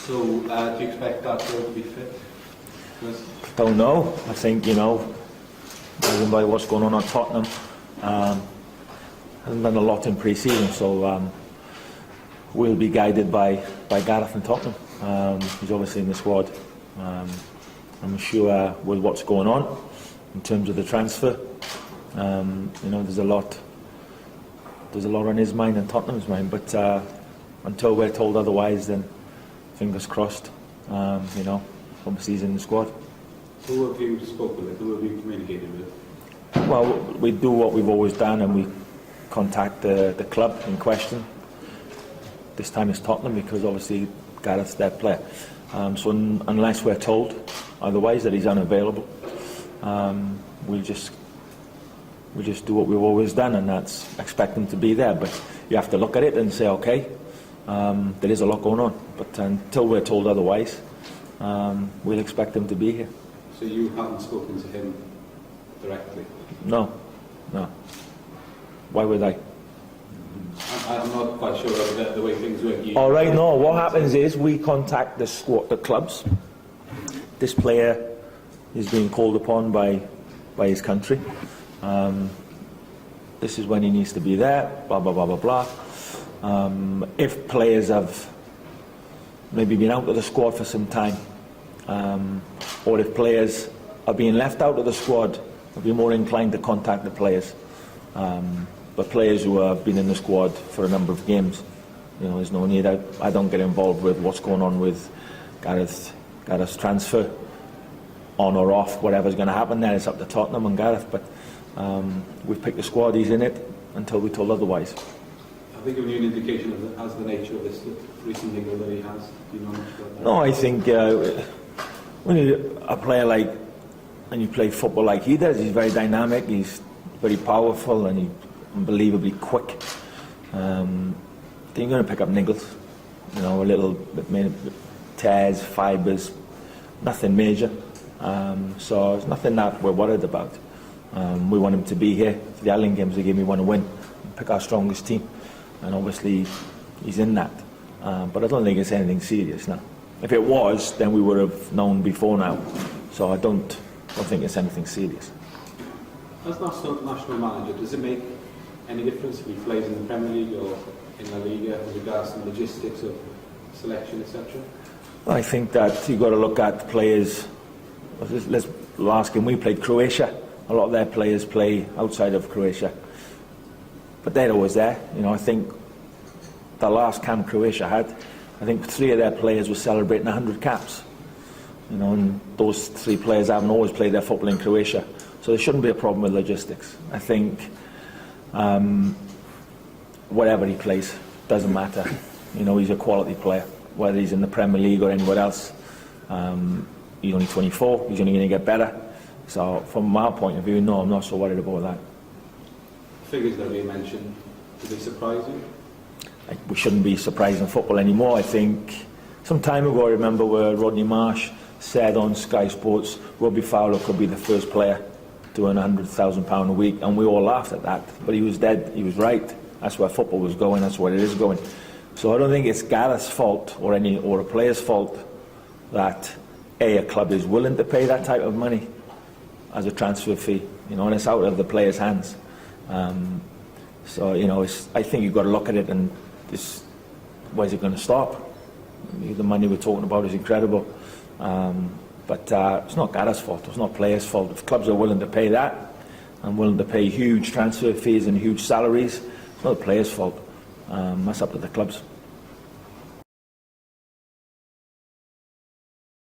So, do you expect that to be fit? Don't know. I think, judging by what's going on at Tottenham, hasn't done a lot in pre-season, so we'll be guided by Gareth and Tottenham. He's obviously in the squad. I'm sure with what's going on in terms of the transfer, there's a lot on his mind and Tottenham's mind, but until we're told otherwise, then fingers crossed. Obviously he's in the squad. Who have you spoken with? Who have you communicated with? Well, we do what we've always done, and we contact the club in question. This time it's Tottenham because obviously Gareth's their player. So unless we're told otherwise that he's unavailable, we'll just do what we've always done, and that's expect him to be there. But you have to look at it and say, okay, there is a lot going on. But until we're told otherwise, we'll expect him to be here. So you haven't spoken to him directly? No. Why would I? I'm not quite sure of the way things work. All right, no. What happens is we contact the clubs. This player is being called upon by his country. This is when he needs to be there. Blah blah blah blah blah. If players have maybe been out of the squad for some time, or if players are being left out of the squad, I'll be more inclined to contact the players. But players who have been in the squad for a number of games, there's no need. I don't get involved with what's going on with Gareth's transfer, on or off, whatever's going to happen there. It's up to Tottenham and Gareth. But we've picked the squad. He's in it until we're told otherwise. Have they given you an indication of the nature of this recent deal that he has? Do you know much about that? No, I think when you're a player and you play football like he does, he's very dynamic. He's very powerful and he's unbelievably quick. Then you're going to pick up niggles, a little bit tears, fibres, nothing major. So it's nothing that we're worried about. We want him to be here for the Ireland games. We want to win, pick our strongest team, and obviously he's in that. But I don't think it's anything serious now. If it was, then we would have known before now. So I don't think it's anything serious. As national manager, does it make any difference if he plays in the Premier League or in La Liga with regards to the logistics of selection, etc.? I think that you've got to look at players. Let's ask him. We played Croatia. A lot of their players play outside of Croatia, but they're always there. I think the last camp Croatia had, I think 3 of their players were celebrating 100 caps. And those 3 players haven't always played their football in Croatia, so there shouldn't be a problem with logistics. I think whatever he plays doesn't matter. He's a quality player, whether he's in the Premier League or anywhere else. He's only 24. He's only going to get better. So from my point of view, no, I'm not so worried about that. Figures that we mentioned, do they surprise you? We shouldn't be surprised in football anymore. I think some time ago, I remember where Rodney Marsh said on Sky Sports, Robbie Fowler could be the first player to earn £100,000 a week, and we all laughed at that. But he was dead. He was right. That's where football was going. That's where it is going. So I don't think it's Gareth's fault or a player's fault that a club is willing to pay that type of money as a transfer fee, and it's out of the player's hands. So I think you've got to look at it and where's it going to stop? The money we're talking about is incredible, but it's not Gareth's fault. It's not players' fault. If clubs are willing to pay that and willing to pay huge transfer fees and huge salaries, it's not the players' fault. That's up to the clubs.